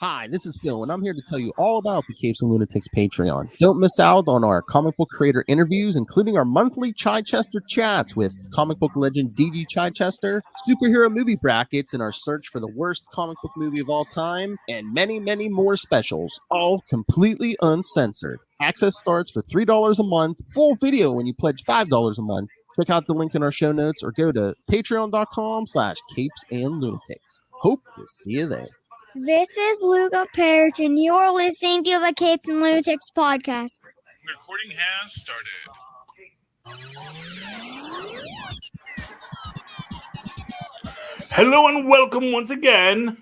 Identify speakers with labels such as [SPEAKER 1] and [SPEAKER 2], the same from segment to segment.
[SPEAKER 1] Hi, this is Phil, and I'm here to tell you all about the Capes and Lunatics Patreon. Don't miss out on our comic book creator interviews, including our monthly Chichester chats with comic book legend DG Chichester, superhero movie brackets in our search for the worst comic book movie of all time, and many, many more specials, all completely uncensored. Access starts for $3 a month, full video when you pledge $5 a month. Check out the link in our show notes or go to patreon.com/capesandlunatics. Hope to see you there.
[SPEAKER 2] This is Luca Perich, and you're listening to the Capes and Lunatics podcast.
[SPEAKER 3] Recording has started. Hello and welcome once again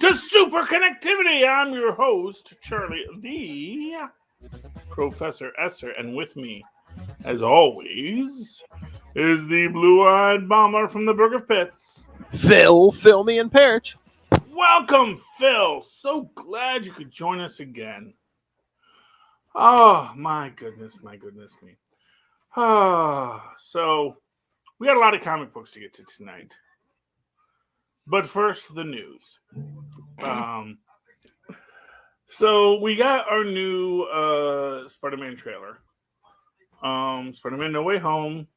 [SPEAKER 3] to Super Connectivity. I'm your host, Charlie the Professor Esser, and with me, as always, is the blue-eyed bomber from the Burg of Pits.
[SPEAKER 1] Phil, me, and Perich.
[SPEAKER 3] Welcome, Phil. So glad you could join us again. Oh, my goodness me. So we got a lot of comic books to get to tonight. But first, the news. So we got our new Spider-Man trailer. Spider-Man No Way Home.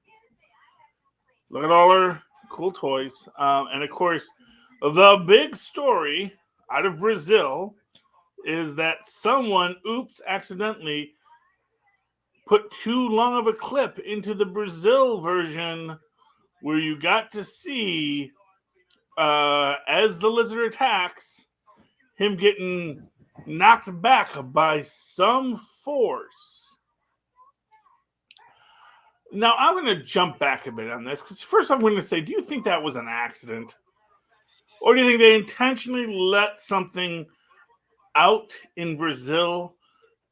[SPEAKER 3] Look at all our cool toys. And of course, the big story out of Brazil is that someone, accidentally put too long of a clip into the Brazil version where you got to see, as the lizard attacks, him getting knocked back by some force. Now, I'm going to jump back a bit on this, because first I'm going to say, do you think that was an accident? Or do you think they intentionally let something out in Brazil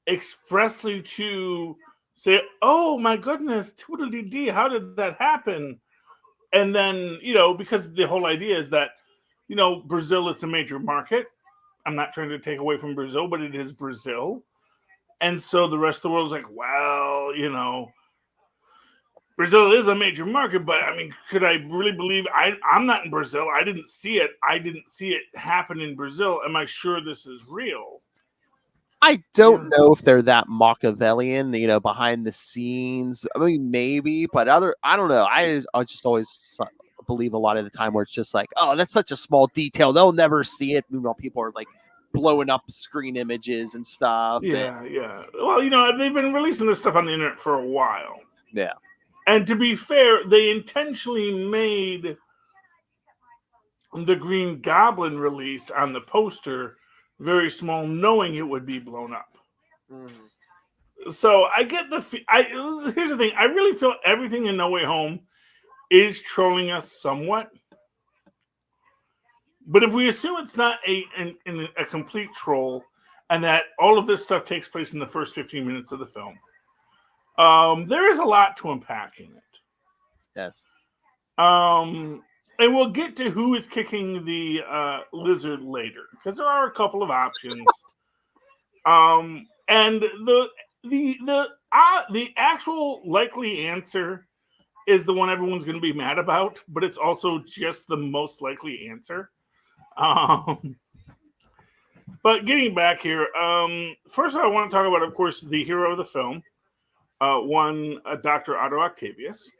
[SPEAKER 3] expressly to say, oh my goodness, toodle-dee-dee, how did that happen? And then, because the whole idea is that, Brazil, it's a major market. I'm not trying to take away from Brazil, but it is Brazil. And so the rest of the world is like, well, Brazil is a major market, but I mean, could I really believe I'm not in Brazil? I didn't see it. I didn't see it happen in Brazil. Am I sure this is real?
[SPEAKER 4] I don't know if they're that Machiavellian, behind the scenes. I mean, maybe, but I don't know. I just always believe a lot of the time where it's just like, oh, that's such a small detail. They'll never see it. Meanwhile, people are like blowing up screen images and stuff.
[SPEAKER 3] Yeah. Well, they've been releasing this stuff on the internet for a while.
[SPEAKER 4] Yeah.
[SPEAKER 3] And to be fair, they intentionally made the Green Goblin release on the poster very small, knowing it would be blown up. Mm-hmm. So I get here's the thing. I really feel everything in No Way Home is trolling us somewhat. But if we assume it's not a complete troll, and that all of this stuff takes place in the first 15 minutes of the film, there is a lot to unpack in it.
[SPEAKER 4] Yes.
[SPEAKER 3] And we'll get to who is kicking the lizard later, because there are a couple of options. And the actual likely answer is the one everyone's going to be mad about, but it's also just the most likely answer. But getting back here, first I want to talk about, of course, the hero of the film, Dr. Otto Octavius.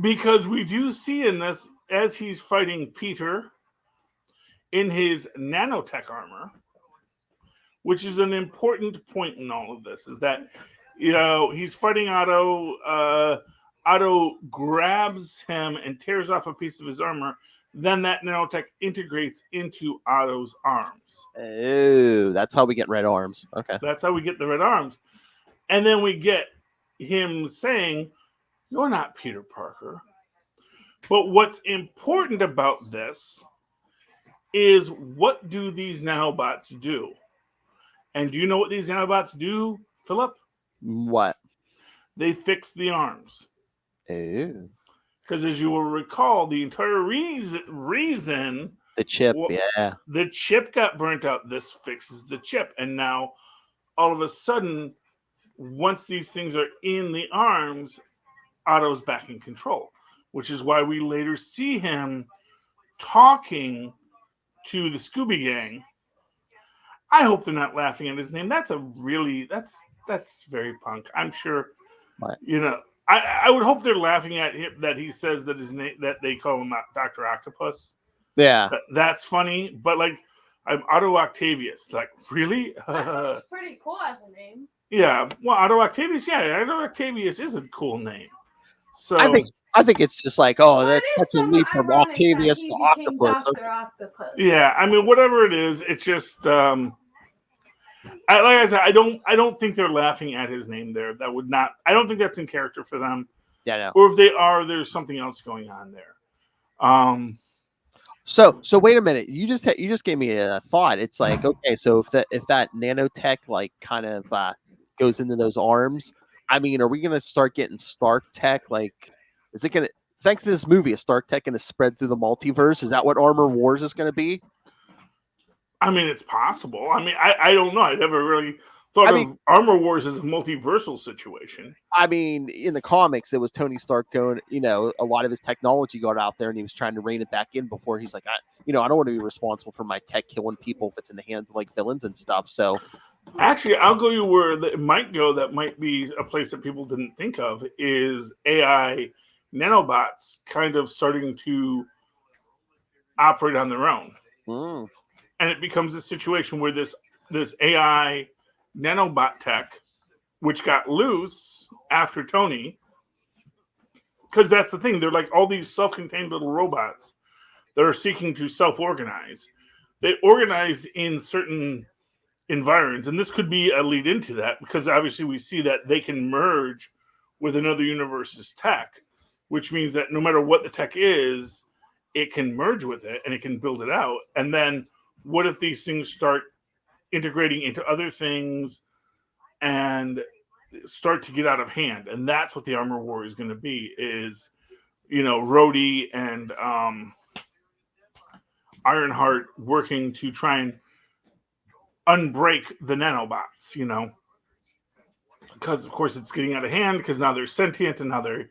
[SPEAKER 3] Because we do see in this, as he's fighting Peter in his nanotech armor, which is an important point in all of this, is that, he's fighting Otto. Otto grabs him and tears off a piece of his armor. Then that nanotech integrates into Otto's arms.
[SPEAKER 4] Oh, that's how we get red arms. Okay.
[SPEAKER 3] That's how we get the red arms. And then we get him saying, "You're not Peter Parker." But what's important about this is, what do these nanobots do? And do you know what these nanobots do, Philip?
[SPEAKER 4] What?
[SPEAKER 3] They fix the arms.
[SPEAKER 4] Oh.
[SPEAKER 3] Because as you will recall, the entire reason
[SPEAKER 4] the chip,
[SPEAKER 3] the chip got burnt out. This fixes the chip. And now, all of a sudden, once these things are in the arms, Otto's back in control, which is why we later see him talking to the Scooby Gang. I hope they're not laughing at his name. That's very punk. I'm sure,
[SPEAKER 4] Right.
[SPEAKER 3] I would hope they're laughing at him that he says that his name, that they call him Dr. Octopus.
[SPEAKER 4] Yeah.
[SPEAKER 3] That's funny, but like, I'm Otto Octavius. Like, really?
[SPEAKER 5] That's pretty cool as a name.
[SPEAKER 3] Yeah. Well, Otto Octavius. Yeah, Otto Octavius is a cool name. So
[SPEAKER 4] I think it's just like, oh, that's
[SPEAKER 5] it is
[SPEAKER 4] such a
[SPEAKER 5] somewhat
[SPEAKER 4] leap from
[SPEAKER 5] ironic that
[SPEAKER 4] Octavius
[SPEAKER 5] he
[SPEAKER 4] to
[SPEAKER 5] became
[SPEAKER 4] Octopus.
[SPEAKER 5] Dr. Octopus.
[SPEAKER 3] yeah, I mean, whatever it is, it's just. Like I said, I don't think they're laughing at his name there. That would not. I don't think that's in character for them.
[SPEAKER 4] Yeah, no.
[SPEAKER 3] Or if they are, there's something else going on there.
[SPEAKER 4] So wait a minute. You just gave me a thought. It's like, okay, so if that nanotech like kind of goes into those arms, I mean, are we gonna start getting Stark tech? Like, is it gonna? Thanks to this movie, is Stark tech gonna spread through the multiverse? Is that what Armor Wars is gonna be?
[SPEAKER 3] I mean, it's possible. I mean, I don't know. I never really thought of Armor Wars as a multiversal situation.
[SPEAKER 4] I mean, in the comics, it was Tony Stark going, a lot of his technology got out there and he was trying to rein it back in before he's like, I don't want to be responsible for my tech killing people if it's in the hands of like villains and stuff. So
[SPEAKER 3] actually, I'll go you where it might go. That might be a place that people didn't think of is AI nanobots kind of starting to operate on their own. And it becomes a situation where this AI nanobot tech, which got loose after Tony, because that's the thing, they're like all these self-contained little robots that are seeking to self-organize. They organize in certain environs, and this could be a lead into that, because obviously we see that they can merge with another universe's tech, which means that no matter what the tech is, it can merge with it and it can build it out. And then what if these things start integrating into other things and start to get out of hand? And that's what the Armor War is going to be, is, Rhodey and Ironheart working to try and unbreak the nanobots, because of course it's getting out of hand, because now they're sentient and now they're,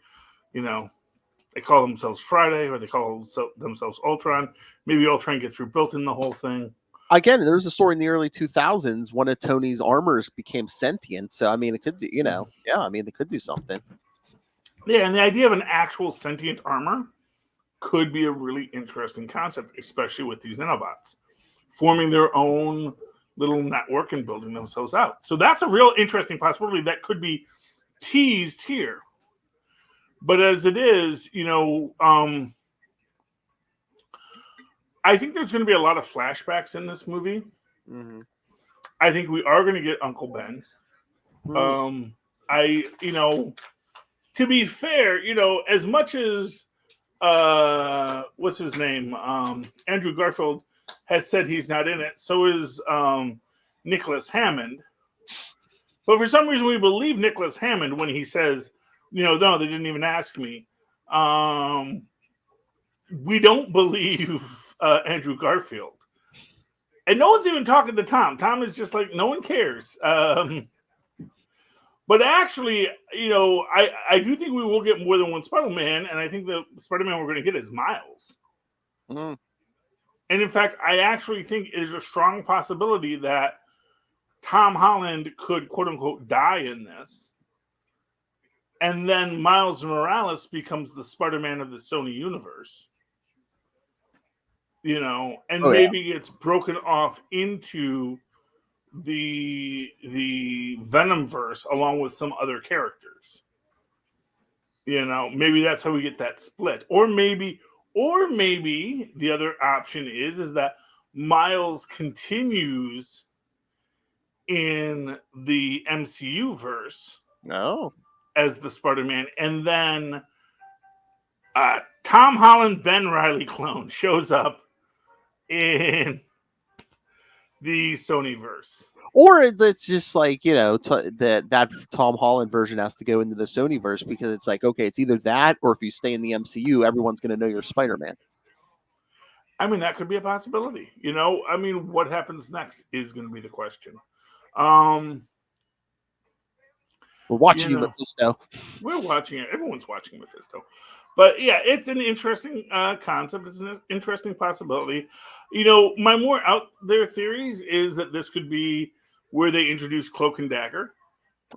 [SPEAKER 3] they call themselves Friday, or they call themselves Ultron. Maybe Ultron gets rebuilt in the whole thing.
[SPEAKER 4] Again, there was a story in the early 2000s. One of Tony's armors became sentient. So, I mean, it could, they could do something.
[SPEAKER 3] Yeah, and the idea of an actual sentient armor could be a really interesting concept, especially with these nanobots forming their own little network and building themselves out. So that's a real interesting possibility that could be teased here. But as it is, I think there's going to be a lot of flashbacks in this movie.
[SPEAKER 4] Mm-hmm.
[SPEAKER 3] I think we are going to get Uncle Ben. To be fair, as much as what's his name, Andrew Garfield has said he's not in it, so is Nicholas Hammond. But for some reason, we believe Nicholas Hammond when he says, no, they didn't even ask me. We don't believe Andrew Garfield. And no one's even talking to Tom. Tom is just like, no one cares. But actually, I do think we will get more than one Spider-Man, and I think the Spider-Man we're going to get is Miles.
[SPEAKER 4] Mm.
[SPEAKER 3] And in fact, I actually think it is a strong possibility that Tom Holland could, quote-unquote, die in this. And then Miles Morales becomes the Spider-Man of the Sony universe. Maybe gets broken off into the Venomverse along with some other characters. Maybe that's how we get that split. Or maybe the other option is that Miles continues in the MCU verse as the Spider-Man, and then Tom Holland Ben Reilly clone shows up in the Sonyverse.
[SPEAKER 4] Or it's just like, that Tom Holland version has to go into the Sonyverse, because it's like, okay, it's either that, or if you stay in the MCU, everyone's going to know you're Spider-Man.
[SPEAKER 3] I mean, that could be a possibility. What happens next is going to be the question.
[SPEAKER 4] We're watching you,
[SPEAKER 3] know.
[SPEAKER 4] Mephisto.
[SPEAKER 3] We're watching it. Everyone's watching Mephisto. But yeah, it's an interesting concept. It's an interesting possibility. My more out there theories is that this could be where they introduce Cloak and Dagger.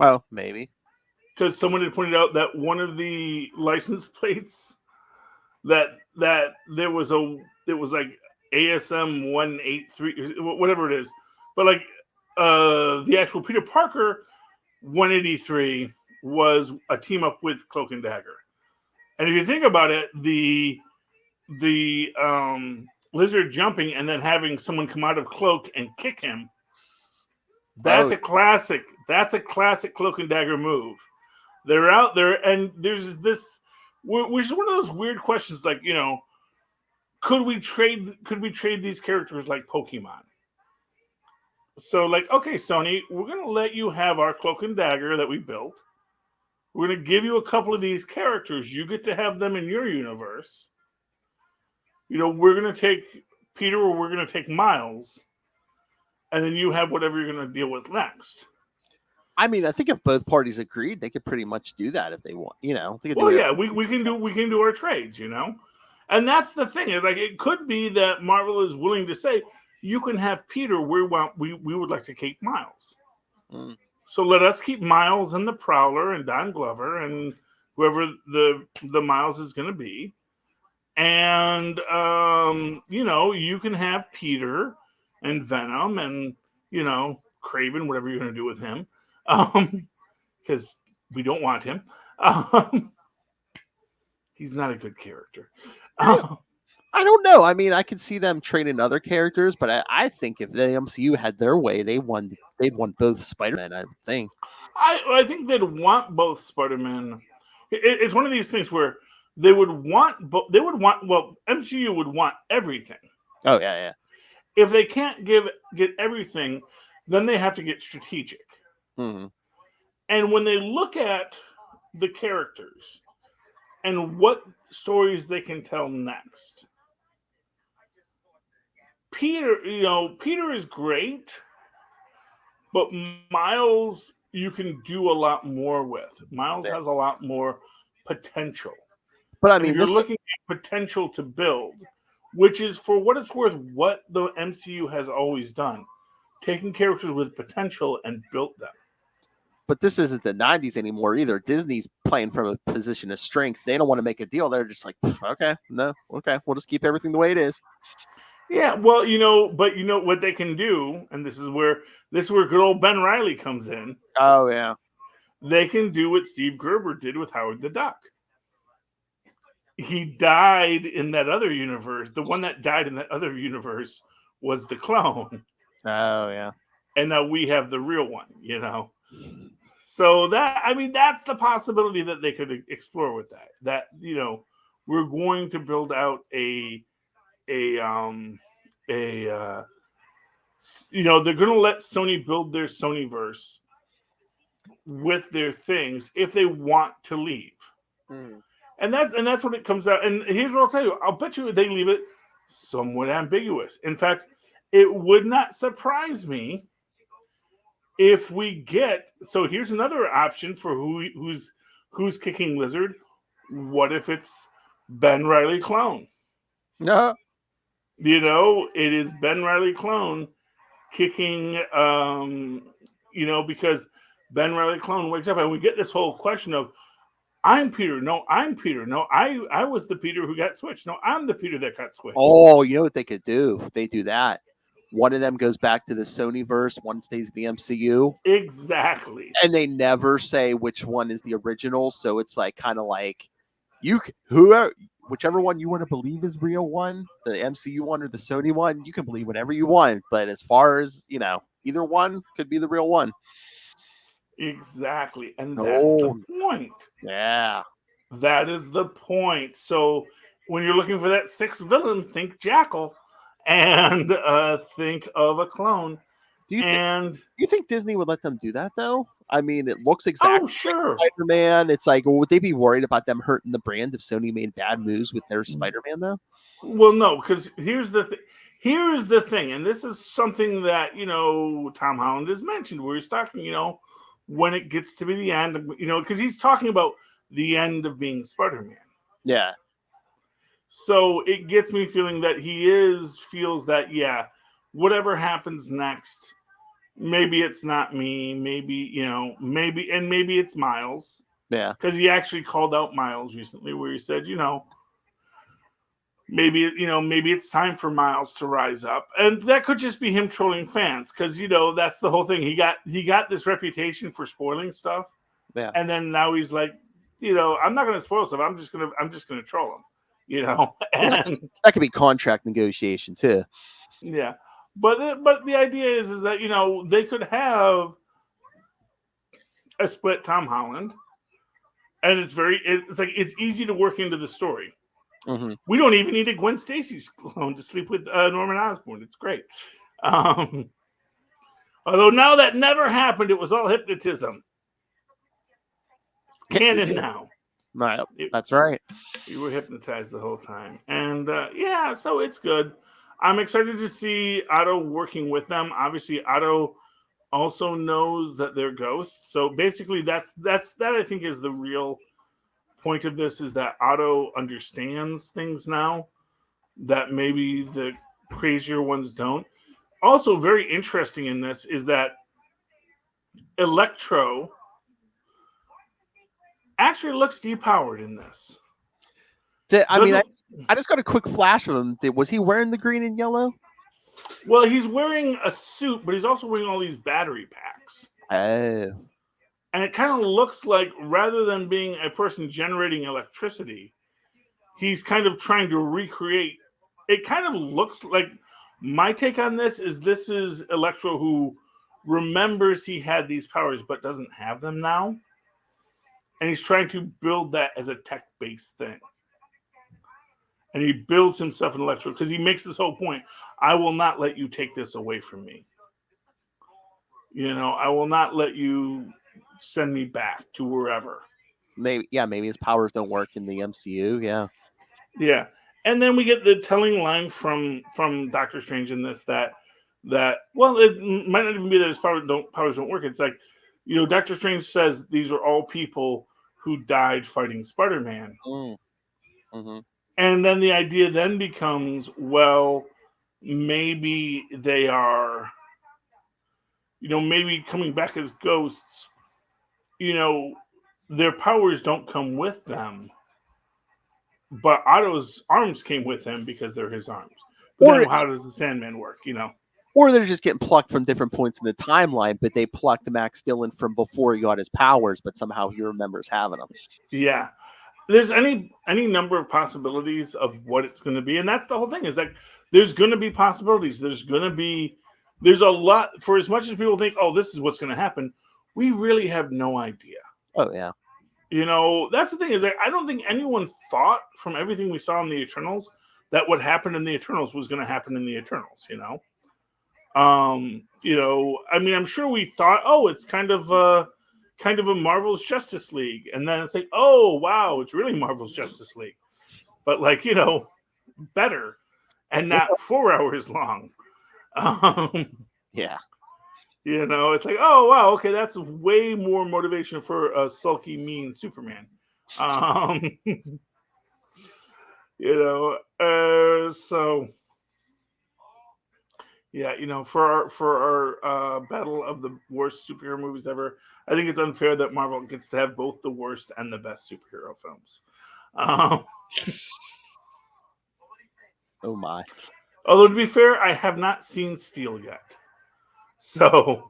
[SPEAKER 4] Oh, maybe.
[SPEAKER 3] Because someone had pointed out that one of the license plates that there was like ASM 183, whatever it is, but like the actual Peter Parker 183 was a team up with Cloak and Dagger. And if you think about it, the lizard jumping and then having someone come out of Cloak and kick him, that's a classic Cloak and Dagger move. They're out there, and there's this, which is one of those weird questions, like, could we trade these characters like Pokemon? So, like, okay, Sony, we're gonna let you have our Cloak and Dagger that we built. We're gonna give you a couple of these characters. You get to have them in your universe. We're gonna take Peter, or we're gonna take Miles, and then you have whatever you're gonna deal with next.
[SPEAKER 4] I mean, I think if both parties agreed, they could pretty much do that if they want. They could
[SPEAKER 3] Well,
[SPEAKER 4] do
[SPEAKER 3] yeah, we can do our trades, and that's the thing. Like, it could be that Marvel is willing to say you can have Peter. We would like to keep Miles, so let us keep Miles and the Prowler and Don Glover and whoever the Miles is going to be, and you can have Peter and Venom and Kraven, whatever you're going to do with him. Because we don't want him. He's not a good character.
[SPEAKER 4] I don't know. I mean, I could see them trading other characters, but I think if the MCU had their way, they'd want both Spider-Man, I think.
[SPEAKER 3] I think they'd want both Spider-Man. It's one of these things where they would want MCU would want everything.
[SPEAKER 4] Oh, yeah.
[SPEAKER 3] If they can't get everything, then they have to get strategic.
[SPEAKER 4] Mm-hmm.
[SPEAKER 3] And when they look at the characters and what stories they can tell next, Peter is great, but Miles, you can do a lot more with. Miles has a lot more potential.
[SPEAKER 4] But I
[SPEAKER 3] mean, if you're looking at potential to build, which is, for what it's worth, what the MCU has always done, taking characters with potential and built them.
[SPEAKER 4] But this isn't the 90s anymore either. Disney's playing from a position of strength. They don't want to make a deal. They're just like, okay, we'll just keep everything the way it is.
[SPEAKER 3] Yeah, well, but what they can do, and this is where good old Ben Reilly comes in.
[SPEAKER 4] Oh, yeah.
[SPEAKER 3] They can do what Steve Gerber did with Howard the Duck. He died in that other universe. The one that died in that other universe was the clone.
[SPEAKER 4] Oh, yeah.
[SPEAKER 3] And now we have the real one, So that's the possibility that they could explore with that. That, we're going to build out they're going to let Sony build their Sonyverse with their things if they want to leave. And that's what it comes out. And here's what I'll tell you. I'll bet you they leave it somewhat ambiguous. In fact, it would not surprise me if we get. So here's another option for who's kicking Lizard. What if it's Ben Reilly clone?
[SPEAKER 4] No.
[SPEAKER 3] It is Ben Reilly clone kicking. Because Ben Reilly clone wakes up and we get this whole question of, I'm Peter. No, I'm Peter. No, I was the Peter who got switched. No, I'm the Peter that got switched.
[SPEAKER 4] Oh, you know what they could do? They do that. One of them goes back to the Sonyverse, one stays in the MCU.
[SPEAKER 3] Exactly.
[SPEAKER 4] And they never say which one is the original, so it's like kind of like whichever one you want to believe is real one, the MCU one or the Sony one, you can believe whatever you want. But as far as, either one could be the real one.
[SPEAKER 3] Exactly. And that's the point.
[SPEAKER 4] Yeah.
[SPEAKER 3] That is the point. So when you're looking for that sixth villain, think Jackal and think of a clone.
[SPEAKER 4] Do you think Disney would let them do that, though? I mean, it looks exactly
[SPEAKER 3] sure.
[SPEAKER 4] like Spider-Man. It's like, would they be worried about them hurting the brand if Sony made bad moves with their Spider-Man, though?
[SPEAKER 3] Well, no, because here's the thing, and this is something that, Tom Holland has mentioned, where he's talking, when it gets to be the end, because he's talking about the end of being Spider-Man.
[SPEAKER 4] Yeah.
[SPEAKER 3] So it gets me feeling that feels that, yeah, whatever happens next, maybe it's not me, maybe it's Miles.
[SPEAKER 4] Yeah.
[SPEAKER 3] Because he actually called out Miles recently where he said, maybe it's time for Miles to rise up. And that could just be him trolling fans, because that's the whole thing. He got this reputation for spoiling stuff.
[SPEAKER 4] Yeah.
[SPEAKER 3] And then now he's like, I'm not going to spoil stuff. I'm just going to troll him. And
[SPEAKER 4] That could be contract negotiation too.
[SPEAKER 3] yeah. But the idea is that they could have a split Tom Holland, and it's easy to work into the story.
[SPEAKER 4] Mm-hmm.
[SPEAKER 3] We don't even need a Gwen Stacy's clone to sleep with Norman Osborn. It's great. Although now that never happened, it was all hypnotism. It's canon now.
[SPEAKER 4] Right, that's right.
[SPEAKER 3] You were hypnotized the whole time, and so it's good. I'm excited to see Otto working with them. Obviously, Otto also knows that they're ghosts. So basically, that I think is the real point of this, is that Otto understands things now that maybe the crazier ones don't. Also, very interesting in this is that Electro actually looks depowered in this.
[SPEAKER 4] I just got a quick flash of him. Was he wearing the green and yellow?
[SPEAKER 3] Well, he's wearing a suit, but he's also wearing all these battery packs.
[SPEAKER 4] Oh.
[SPEAKER 3] And it kind of looks like, rather than being a person generating electricity, he's kind of trying to recreate. It kind of looks like, my take on this is Electro who remembers he had these powers but doesn't have them now. And he's trying to build that as a tech-based thing. And he builds himself an Electro because he makes this whole point. I will not let you take this away from me. I will not let you send me back to wherever.
[SPEAKER 4] Maybe his powers don't work in the MCU.
[SPEAKER 3] Yeah. And then we get the telling line from Doctor Strange in this that well, it might not even be that his powers don't work. It's like, Doctor Strange says these are all people who died fighting Spider-Man.
[SPEAKER 4] Mm-hmm.
[SPEAKER 3] And then the idea then becomes, well, maybe they are, maybe coming back as ghosts, their powers don't come with them. But Otto's arms came with him because they're his arms. But then how does the Sandman work,
[SPEAKER 4] Or they're just getting plucked from different points in the timeline, but they plucked Max Dillon from before he got his powers, but somehow he remembers having them.
[SPEAKER 3] Yeah. There's any number of possibilities of what it's going to be. And that's the whole thing, is like, there's going to be possibilities. There's a lot, for as much as people think, oh, this is what's going to happen, we really have no idea.
[SPEAKER 4] Oh, yeah.
[SPEAKER 3] That's the thing, is like, I don't think anyone thought, from everything we saw in the Eternals, that what happened in the Eternals was going to happen in the Eternals, I mean, I'm sure we thought, oh, it's kind of a Marvel's Justice League. And then it's like, oh, wow, it's really Marvel's Justice League. But better and not 4 hours long.
[SPEAKER 4] Yeah.
[SPEAKER 3] It's like, oh, wow, okay, that's way more motivation for a sulky, mean Superman. So yeah, for our battle of the worst superhero movies ever, I think it's unfair that Marvel gets to have both the worst and the best superhero films.
[SPEAKER 4] Oh my!
[SPEAKER 3] Although, to be fair, I have not seen Steel yet. So,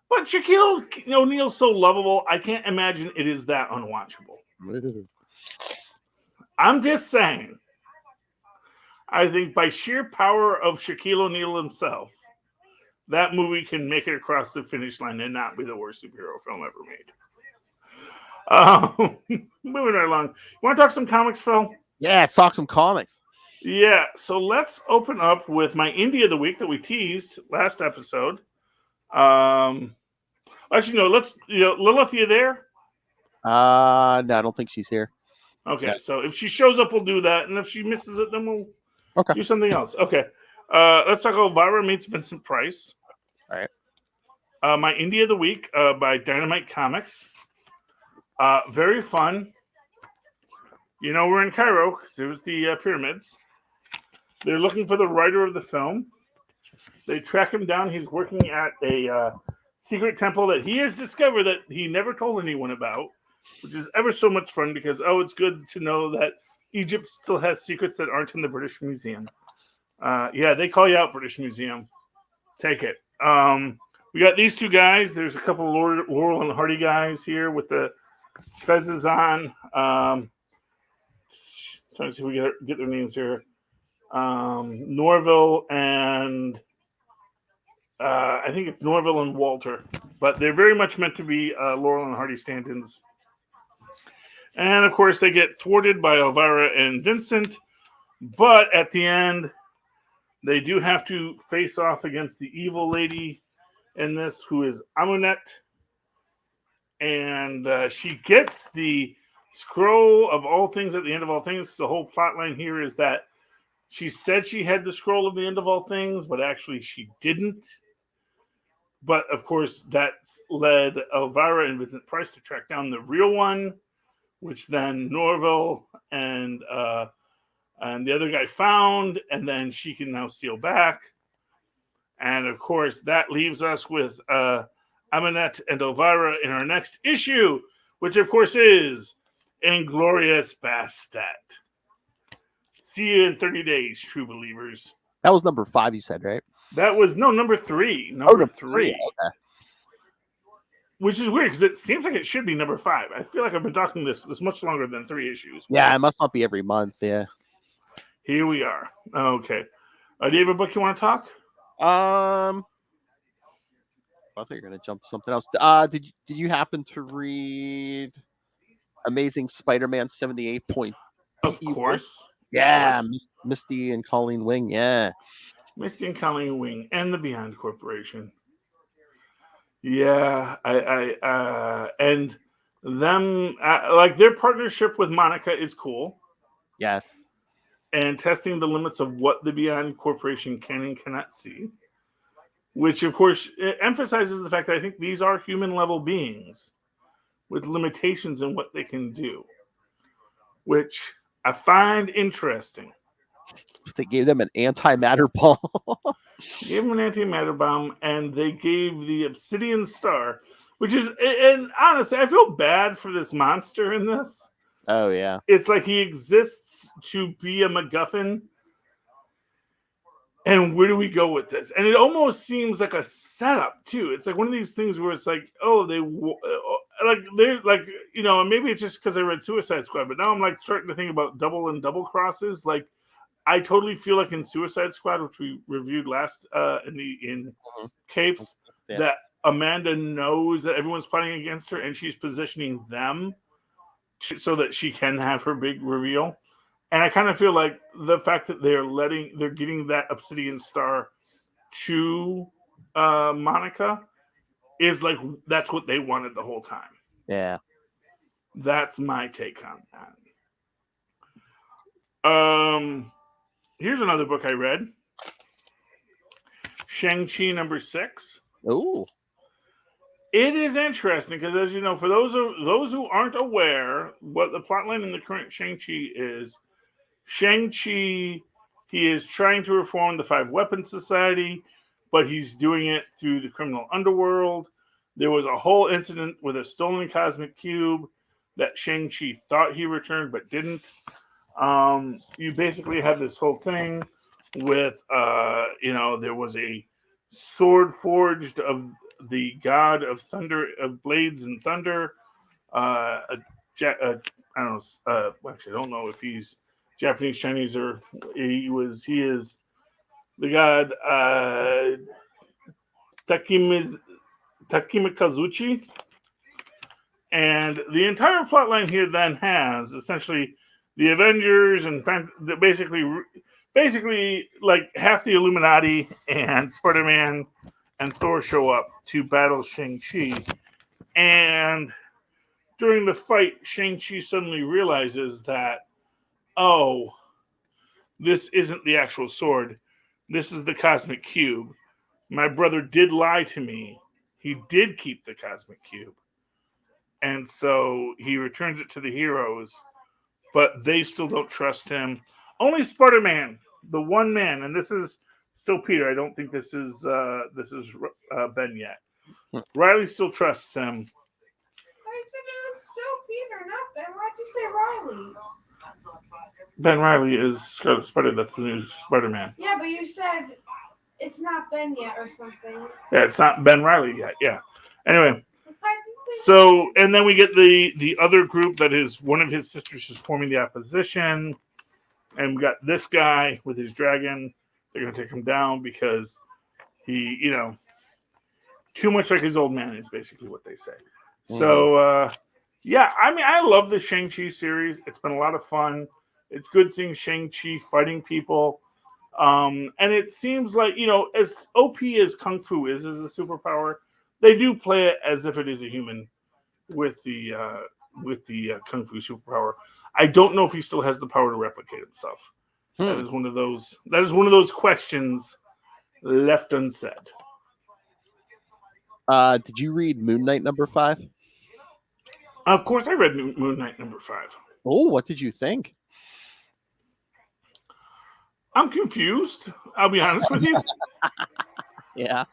[SPEAKER 3] but Shaquille O'Neal's so lovable, I can't imagine it is that unwatchable. I'm just saying. I think by sheer power of Shaquille O'Neal himself, that movie can make it across the finish line and not be the worst superhero film ever made. Moving right along. You want to talk some comics, Phil?
[SPEAKER 4] Yeah, let's talk some comics.
[SPEAKER 3] Yeah, so let's open up with my Indie of the Week that we teased last episode. Actually, no, Lilith, you there?
[SPEAKER 4] No, I don't think she's here.
[SPEAKER 3] Okay,
[SPEAKER 4] Yeah.
[SPEAKER 3] So if she shows up, we'll do that. And if she misses it, then we'll do something else. Okay. Let's talk about Elvira meets Vincent Price.
[SPEAKER 4] All right.
[SPEAKER 3] My Indie of the Week by Dynamite Comics. Very fun. You know, we're in Cairo because it was the pyramids. They're looking for the writer of the film. They track him down. He's working at a secret temple that he has discovered that he never told anyone about, which is ever so much fun because, it's good to know that Egypt still has secrets that aren't in the British Museum. Yeah, they call you out, British Museum. Take it. We got these two guys. There's a couple of Laurel and Hardy guys here with the fezzes on. Trying to see if we get their names here. Norville and I think it's Norville and Walter, but they're very much meant to be Laurel and Hardy stand-ins. And of course, they get thwarted by Elvira and Vincent, but at the end, they do have to face off against the evil lady in this, who is Amunet, and she gets the scroll of all things at the end of all things. The whole plot line here is that she said she had the scroll of the end of all things, but actually she didn't. But of course, that led Elvira and Vincent Price to track down the real one, which then Norville and the other guy found, and then she can now steal back. And of course, that leaves us with Aminette and Elvira in our next issue, which of course is Inglorious Bastet. See you in 30 days, true believers.
[SPEAKER 4] That was number 5, you said, right?
[SPEAKER 3] That was number 3. Number 3.
[SPEAKER 4] Okay.
[SPEAKER 3] Which is weird because it seems like it should be number 5. I feel like I've been talking this much longer than 3 issues.
[SPEAKER 4] Yeah, it must not be every month. Yeah.
[SPEAKER 3] Here we are. Okay. Do you have a book you want to talk?
[SPEAKER 4] I thought you were going to jump to something else. Did you happen to read Amazing Spider-Man 78.0?
[SPEAKER 3] Of course.
[SPEAKER 4] Yeah, Misty and Colleen Wing. Yeah.
[SPEAKER 3] Misty and Colleen Wing and the Beyond Corporation. Yeah, and them like their partnership with Monica is cool.
[SPEAKER 4] Yes.
[SPEAKER 3] And testing the limits of what the Beyond Corporation can and cannot see, which of course emphasizes the fact that I think these are human level beings with limitations in what they can do, which I find interesting.
[SPEAKER 4] They gave them an antimatter bomb.
[SPEAKER 3] Gave them an antimatter bomb, and they gave the Obsidian Star, which is, and honestly, I feel bad for this monster in this.
[SPEAKER 4] Oh, yeah.
[SPEAKER 3] It's like he exists to be a MacGuffin. And where do we go with this? And it almost seems like a setup, too. It's like one of these things where it's like, they're like, maybe it's just because I read Suicide Squad, but now I'm like starting to think about double and double crosses. Like, I totally feel like in Suicide Squad, which we reviewed last in Capes, that Amanda knows that everyone's plotting against her, and she's positioning them so that she can have her big reveal. And I kind of feel like the fact that they're getting that Obsidian Star to Monica is like that's what they wanted the whole time.
[SPEAKER 4] Yeah.
[SPEAKER 3] That's my take on that. Here's another book I read. Shang-Chi number 6.
[SPEAKER 4] Ooh.
[SPEAKER 3] It is interesting because, as you know, for those who aren't aware, what the plotline in the current Shang-Chi is, Shang-Chi, he is trying to reform the 5 Weapons Society, but he's doing it through the criminal underworld. There was a whole incident with a stolen cosmic cube that Shang-Chi thought he returned but didn't. You basically have this whole thing with, there was a sword forged of the god of thunder, of blades and thunder. Actually, I don't know if he's Japanese, Chinese, or he is the god Takimikazuchi. And the entire plotline here then has essentially the Avengers and basically like half the Illuminati and Spider-Man and Thor show up to battle Shang-Chi. And during the fight, Shang-Chi suddenly realizes that, this isn't the actual sword. This is the cosmic cube. My brother did lie to me. he did keep the cosmic cube. And so he returns it to the heroes, but they still don't trust him. Only Spider-Man, the one man, and this is still Peter. I don't think this is Ben yet. Riley still trusts him.
[SPEAKER 5] I said it was still Peter, not Ben. Why'd you say Riley?
[SPEAKER 3] Ben Riley is Scarlet Spider. That's the new Spider-Man.
[SPEAKER 5] Yeah, but you said it's not Ben yet or something.
[SPEAKER 3] Yeah, it's not Ben Riley yet. Yeah. Anyway,
[SPEAKER 5] Why'd you say
[SPEAKER 3] so and then we get the other group that is one of his sisters is forming the opposition, and we got this guy with his dragon. They're gonna take him down because he, too much like his old man is basically what they say. So yeah, I mean, I love the Shang-Chi series. It's been a lot of fun. It's good seeing Shang-Chi fighting people. And it seems like, as OP as Kung Fu is as a superpower, they do play it as if it is a human with the Kung Fu superpower. I don't know if he still has the power to replicate himself. That is one of those questions left unsaid.
[SPEAKER 4] Did you read Moon Knight #5?
[SPEAKER 3] Of course, I read Moon Knight #5.
[SPEAKER 4] Oh, what did you think?
[SPEAKER 3] I'm confused. I'll be honest with you.
[SPEAKER 4] Yeah.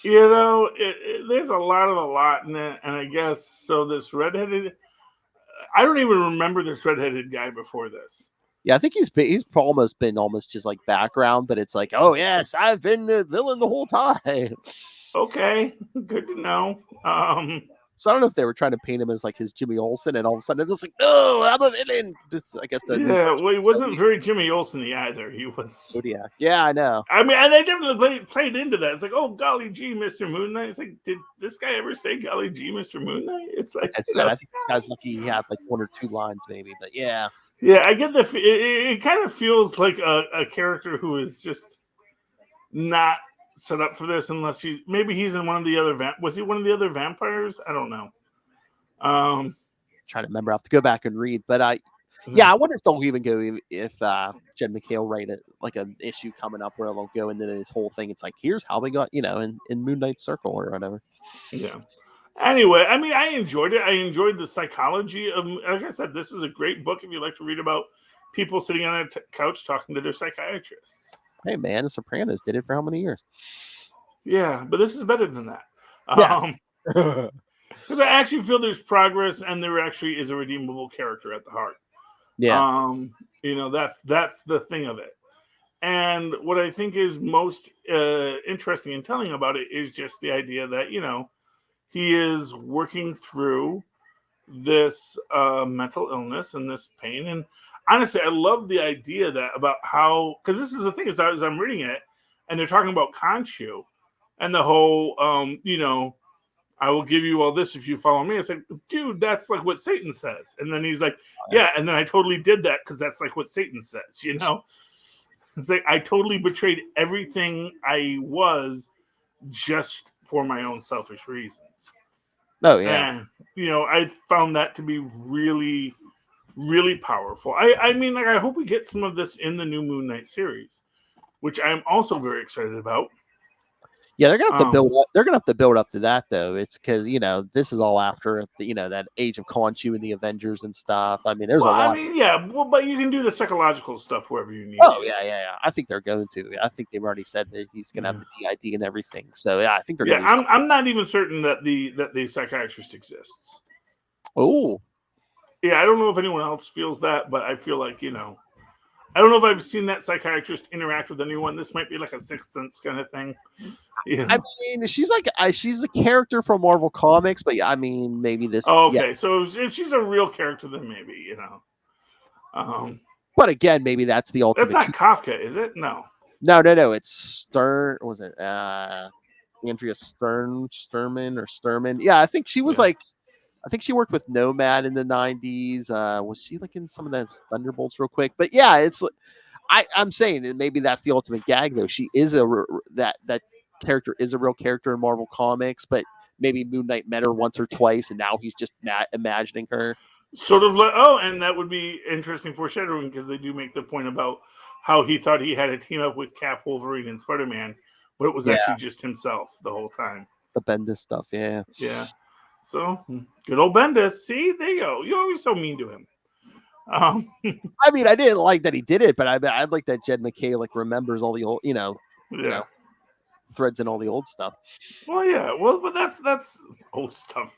[SPEAKER 3] There's a lot in it, and I guess so. This redheaded, I don't even remember this redheaded guy before this.
[SPEAKER 4] Yeah, I think he's almost been just like background, but it's like, oh yes, I've been the villain the whole time.
[SPEAKER 3] Okay, good to know.
[SPEAKER 4] So I don't know if they were trying to paint him as like his Jimmy Olsen, and all of a sudden it's just like, no, I'm a villain. I guess
[SPEAKER 3] he wasn't very Jimmy Olsen-y either. He was.
[SPEAKER 4] Zodiac. Yeah, I know.
[SPEAKER 3] I mean, and they definitely played into that. It's like, oh, golly gee, Mr. Moon Knight. It's like, did this guy ever say golly gee, Mr. Moon Knight? It's like,
[SPEAKER 4] I think this guy's lucky he had like 1 or 2 lines, maybe, but yeah.
[SPEAKER 3] Yeah, I get it kind of feels like a character who is just not set up for this unless he's in one of the other was he one of the other vampires? I don't know.
[SPEAKER 4] Trying to remember. I have to go back and read, but I wonder if they'll even go if Jen McHale write like an issue coming up where they'll go into this whole thing. It's like, here's how we got in Moon Knight Circle or whatever.
[SPEAKER 3] Yeah. Anyway, I mean, I enjoyed it. I enjoyed the psychology of. Like I said, this is a great book if you like to read about people sitting on a couch talking to their psychiatrists.
[SPEAKER 4] Hey man, The Sopranos did it for how many years?
[SPEAKER 3] Yeah, but this is better than that.
[SPEAKER 4] Yeah.
[SPEAKER 3] Because I actually feel there's progress, and there actually is a redeemable character at the heart.
[SPEAKER 4] Yeah.
[SPEAKER 3] That's the thing of it. And what I think is most interesting and telling about it is just the idea that he is working through this mental illness and this pain. And honestly, I love the idea about how, because this is the thing, as I'm reading it, and they're talking about Khonshu and the whole, I will give you all this if you follow me. It's like, dude, that's like what Satan says. And then he's like, yeah, and then I totally did that because that's like what Satan says, It's like I totally betrayed everything I was just for my own selfish reasons.
[SPEAKER 4] Oh, yeah.
[SPEAKER 3] And, I found that to be really, really powerful. I mean, like, I hope we get some of this in the new Moon Knight series, which I'm also very excited about.
[SPEAKER 4] Yeah, they're gonna have to build up. They're gonna have to build up to that, though. It's because this is all after that Age of Khonshu and the Avengers and stuff. I mean, there's a lot.
[SPEAKER 3] I mean, yeah, but you can do the psychological stuff wherever you need.
[SPEAKER 4] Oh, yeah. I think they're going to. I think they've already said that he's gonna have the DID and everything. So yeah, I think they're.
[SPEAKER 3] Yeah, I'm not even certain that the psychiatrist exists.
[SPEAKER 4] Oh.
[SPEAKER 3] Yeah, I don't know if anyone else feels that, but I feel like I don't know if I've seen that psychiatrist interact with anyone. This might be like a Sixth Sense kind of thing.
[SPEAKER 4] I mean, she's a character from Marvel Comics, but I mean, maybe this.
[SPEAKER 3] Oh, okay, so if she's a real character, then maybe
[SPEAKER 4] But again, maybe that's the ultimate.
[SPEAKER 3] That's not Kafka, is it? No.
[SPEAKER 4] It's Stern. Was it Andrea Sturman? Yeah, I think she was I think she worked with Nomad in the 90s. Was she like in some of those Thunderbolts real quick? But yeah, I'm saying that maybe that's the ultimate gag, though. She is that character is a real character in Marvel Comics, but maybe Moon Knight met her once or twice, and now he's just imagining her.
[SPEAKER 3] Sort of like, and that would be interesting foreshadowing because they do make the point about how he thought he had a team up with Cap, Wolverine, and Spider-Man, but it was actually just himself the whole time.
[SPEAKER 4] the Bendis stuff. Yeah.
[SPEAKER 3] Yeah. So good old Bendis. See, there you go. You're always so mean to him.
[SPEAKER 4] I mean, I didn't like that he did it, but I like that Jed McKay like remembers all the old,
[SPEAKER 3] Yeah.
[SPEAKER 4] threads and all the old stuff.
[SPEAKER 3] Well, yeah. Well, but that's old stuff.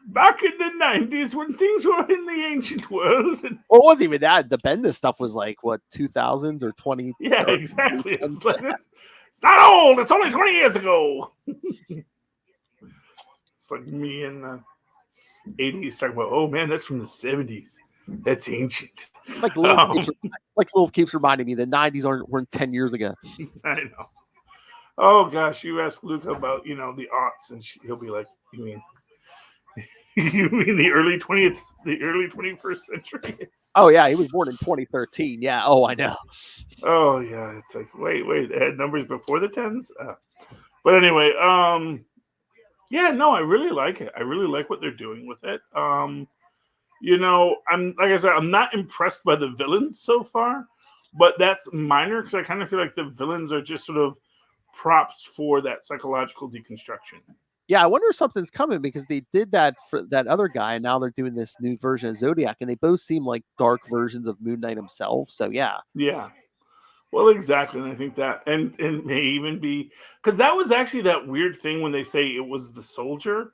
[SPEAKER 3] Back in the 90s when things were in the ancient world.
[SPEAKER 4] Well, it wasn't even that. The Bendis stuff was like what 2000s or 20.
[SPEAKER 3] Yeah, exactly. It's like it's not old. It's only 20 years ago. It's like me in the 80s talking about, oh man, that's from the 70s. That's ancient.
[SPEAKER 4] Like Lil keeps reminding me the 90s weren't 10 years ago.
[SPEAKER 3] I know. Oh gosh, you ask Luke about the aughts, and he'll be like, "You mean the early 21st century?"
[SPEAKER 4] Oh yeah, he was born in 2013. Yeah. Oh, I know.
[SPEAKER 3] Oh yeah, it's like wait, they had numbers before the tens. But anyway, yeah, no, I really like it. I really like what they're doing with it. I'm like I said, I'm not impressed by the villains so far, but that's minor because I kind of feel like the villains are just sort of props for that psychological deconstruction.
[SPEAKER 4] Yeah, I wonder if something's coming because they did that for that other guy, and now they're doing this new version of Zodiac, and they both seem like dark versions of Moon Knight himself. So yeah.
[SPEAKER 3] Yeah. Well, exactly, and I think that, and may even be because that was actually that weird thing when they say it was the soldier,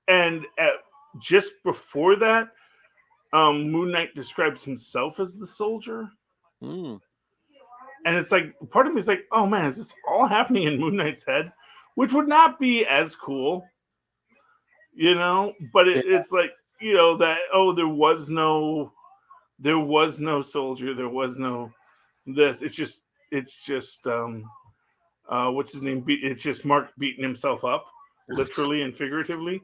[SPEAKER 3] and just before that, Moon Knight describes himself as the soldier.
[SPEAKER 4] Mm.
[SPEAKER 3] And it's like, part of me is like, oh man, is this all happening in Moon Knight's head? Which would not be as cool, but it's like, that, oh, there was no soldier, there was no this. It's just, what's his name? It's just Mark beating himself up, literally and figuratively.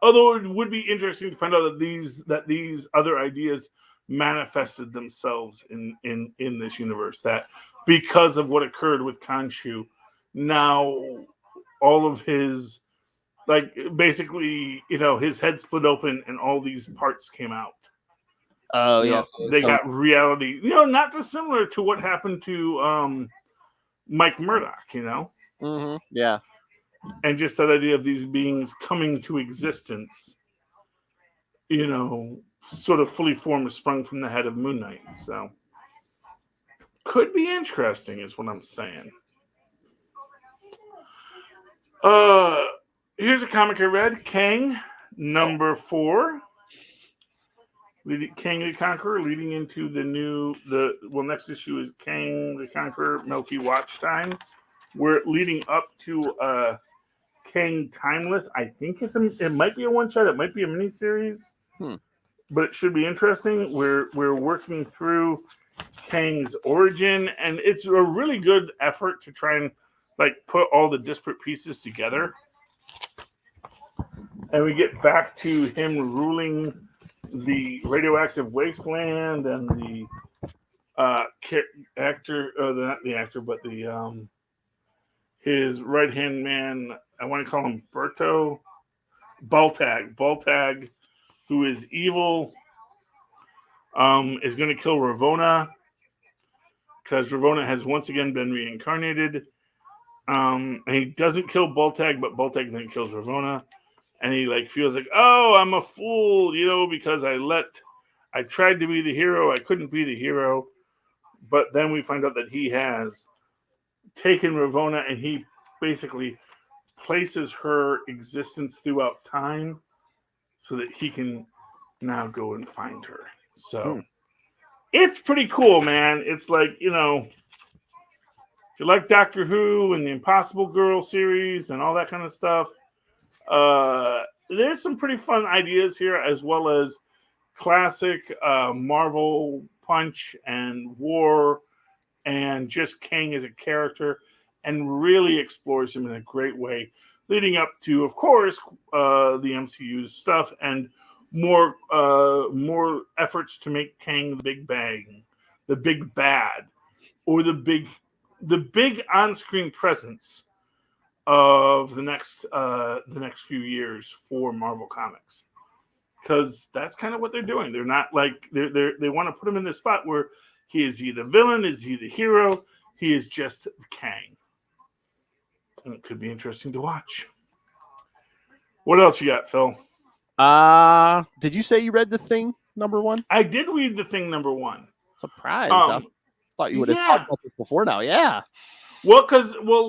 [SPEAKER 3] Although it would be interesting to find out that these other ideas manifested themselves in this universe, that because of what occurred with Khonshu, now all of his, like, basically, his head split open and all these parts came out.
[SPEAKER 4] Oh yes,
[SPEAKER 3] they got reality, not dissimilar to what happened to Mike Murdoch,
[SPEAKER 4] Mm-hmm. Yeah.
[SPEAKER 3] and just that idea of these beings coming to existence, sort of fully formed, sprung from the head of Moon Knight. So could be interesting, is what I'm saying. Here's a comic I read, Kang number 4. Kang the Conqueror, leading into next issue is Kang the Conqueror, Milky Watch Time. We're leading up to Kang Timeless. I think it might be a one shot, it might be a miniseries. But it should be interesting. We're working through Kang's origin, and it's a really good effort to try and put all the disparate pieces together. And we get back to him ruling the radioactive wasteland, and the actor, not the actor, but the his right hand man. I want to call him Berto Baltag, who is evil, is going to kill Ravonna because Ravonna has once again been reincarnated. And he doesn't kill Baltag, but Baltag then kills Ravonna. And he feels like, oh, I'm a fool, because I tried to be the hero. I couldn't be the hero. But then we find out that he has taken Ravonna, and he basically places her existence throughout time so that he can now go and find her. So it's pretty cool, man. It's like, if you like Doctor Who and the Impossible Girl series and all that kind of stuff, there's some pretty fun ideas here, as well as classic Marvel punch and war, and just Kang as a character, and really explores him in a great way, leading up to, of course, the MCU's stuff and more efforts to make Kang the big bang, the big bad, or the big on-screen presence of the next few years for Marvel Comics, because that's kind of what they're doing. They're not they want to put him in this spot where is he the villain? Is he the hero? He is just Kang, and it could be interesting to watch. What else you got, Phil?
[SPEAKER 4] Did you say you read The Thing #1?
[SPEAKER 3] I did read The Thing #1.
[SPEAKER 4] Surprised. I thought you would have talked about this before now. Yeah.
[SPEAKER 3] Well,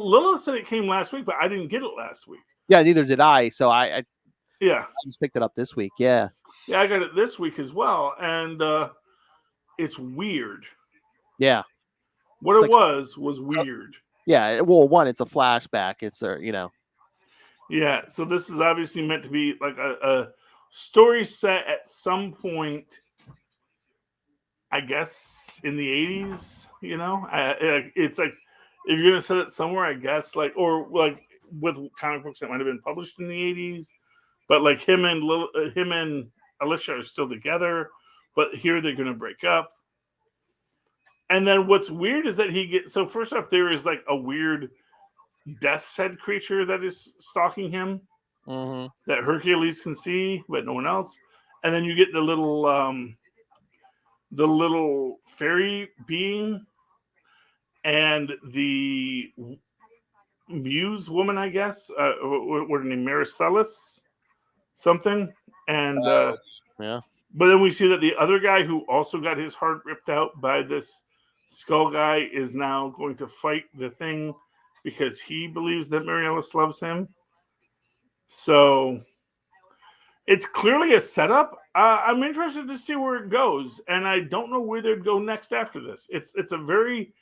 [SPEAKER 3] Lilith said it came last week, but I didn't get it last week.
[SPEAKER 4] Yeah, neither did I. So I just picked it up this week. Yeah.
[SPEAKER 3] Yeah, I got it this week as well, and it's weird.
[SPEAKER 4] Yeah.
[SPEAKER 3] What it was weird.
[SPEAKER 4] Yeah. Well, one, it's a flashback. It's
[SPEAKER 3] Yeah, so this is obviously meant to be like a story set at some point, I guess, in the 80s, it's like, if you're going to set it somewhere, I guess, or with comic books that might have been published in the 80s, but like him and Alicia are still together, but here they're going to break up. And then what's weird is that so first off, there is like a weird death's head creature that is stalking him that Hercules can see, but no one else. And then you get the little fairy being and the muse woman, I guess. What her name? Maricellus something. And
[SPEAKER 4] yeah.
[SPEAKER 3] But then we see that the other guy who also got his heart ripped out by this skull guy is now going to fight the Thing because he believes that Maricellus loves him. So it's clearly a setup. I'm interested to see where it goes, and I don't know where they'd go next after this. It's a very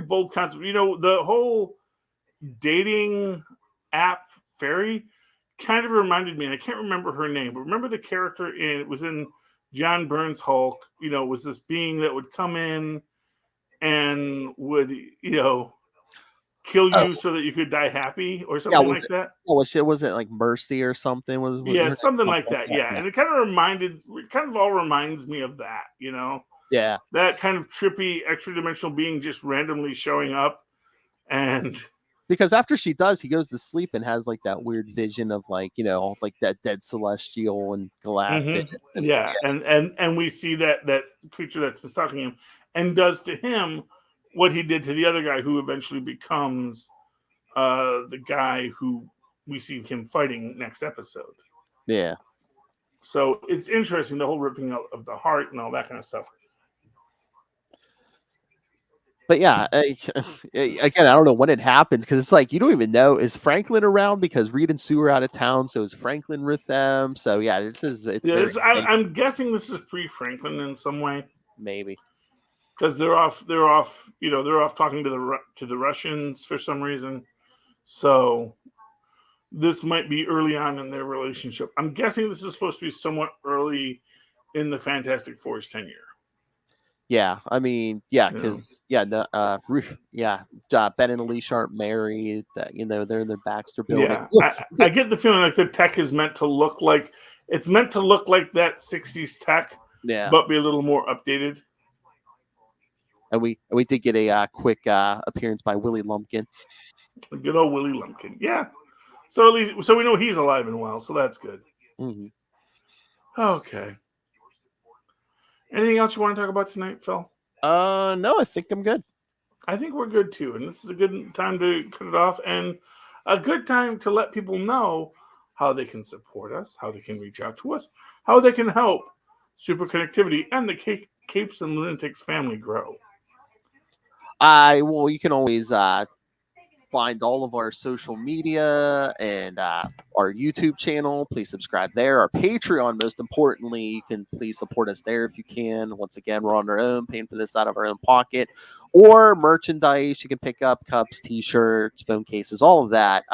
[SPEAKER 3] bold concept. The whole dating app fairy kind of reminded me, and I can't remember her name, but remember the character it was in John Byrne's Hulk. Was this being that would come in and would kill you so that you could die happy or something like that.
[SPEAKER 4] Was it like Mercy or something?
[SPEAKER 3] Something like that. Yeah, and it kind of all reminds me of that.
[SPEAKER 4] Yeah,
[SPEAKER 3] that kind of trippy extra dimensional being just randomly showing up, and
[SPEAKER 4] because after she does, he goes to sleep and has like that weird vision of like that dead celestial and Galactus.
[SPEAKER 3] And we see that creature that's been stalking him and does to him what he did to the other guy, who eventually becomes the guy who we see him fighting next episode.
[SPEAKER 4] Yeah.
[SPEAKER 3] So it's interesting, the whole ripping out of the heart and all that kind of stuff.
[SPEAKER 4] But yeah, again, I don't know when it happens because it's like you don't even know, is Franklin around because Reed and Sue are out of town, so is Franklin with them? So yeah,
[SPEAKER 3] I'm guessing this is pre-Franklin in some way,
[SPEAKER 4] maybe
[SPEAKER 3] because they're off talking to the Russians for some reason. So this might be early on in their relationship. I'm guessing this is supposed to be somewhat early in the Fantastic Four's tenure.
[SPEAKER 4] Yeah, I mean, yeah, because Ben and Alicia aren't married. They're in the Baxter building.
[SPEAKER 3] Yeah, I get the feeling like the tech is meant to look like that 60s tech, but be a little more updated.
[SPEAKER 4] And we did get a quick appearance by Willie Lumpkin.
[SPEAKER 3] Good old Willie Lumpkin, yeah. So at least we know he's alive and well, so that's good.
[SPEAKER 4] Mm-hmm.
[SPEAKER 3] Okay. Anything else you want to talk about tonight, Phil?
[SPEAKER 4] No, I think I'm good.
[SPEAKER 3] I think we're good too, and this is a good time to cut it off, and a good time to let people know how they can support us, how they can reach out to us, how they can help Super Connectivity and the Capes and Lunatics family grow.
[SPEAKER 4] Well, you can always find all of our social media and our YouTube channel. Please subscribe there. Our Patreon, most importantly, you can please support us there if you can. Once again, we're on our own, paying for this out of our own pocket. Or merchandise, you can pick up cups, t-shirts, phone cases, all of that.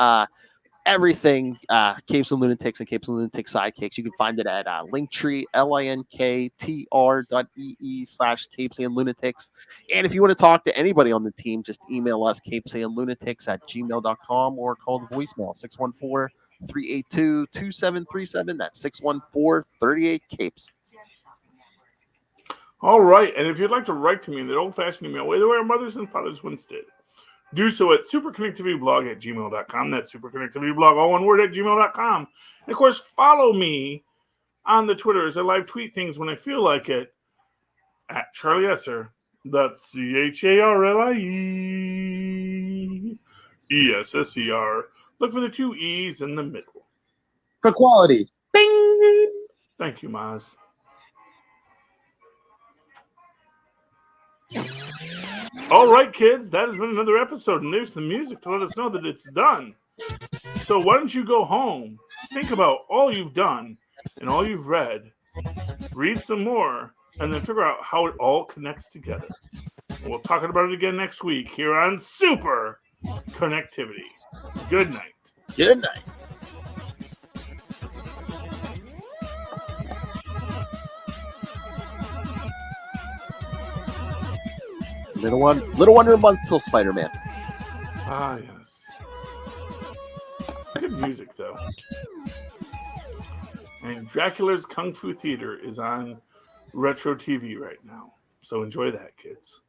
[SPEAKER 4] Everything Capes and Lunatics and Capes and Lunatics Sidekicks. You can find it at Linktree, linktr.ee/Capes and Lunatics. And if you want to talk to anybody on the team, just email us, capesandlunatics@gmail.com, or call the voicemail, 614-382-2737. That's 614-38-CAPES.
[SPEAKER 3] All right, and if you'd like to write to me in the old-fashioned email way, the way our mothers and fathers once did, do so at superconnectivityblog@gmail.com. That's superconnectivityblog, all one word, at gmail.com. And of course, follow me on the Twitter as I live tweet things when I feel like it at Charlie Esser. That's CharlieEsser. Look for the 2 E's in the middle.
[SPEAKER 6] for quality. Bing!
[SPEAKER 3] Thank you, Maz. All right, kids, that has been another episode, and there's the music to let us know that it's done. So why don't you go home, think about all you've done and all you've read some more, and then figure out how it all connects together. We'll talk about it again next week here on Super Connectivity. Good night.
[SPEAKER 4] Good night. Little Wonder a month till Spider-Man.
[SPEAKER 3] Ah, yes. Good music, though. And Dracula's Kung Fu Theater is on Retro TV right now. So enjoy that, kids.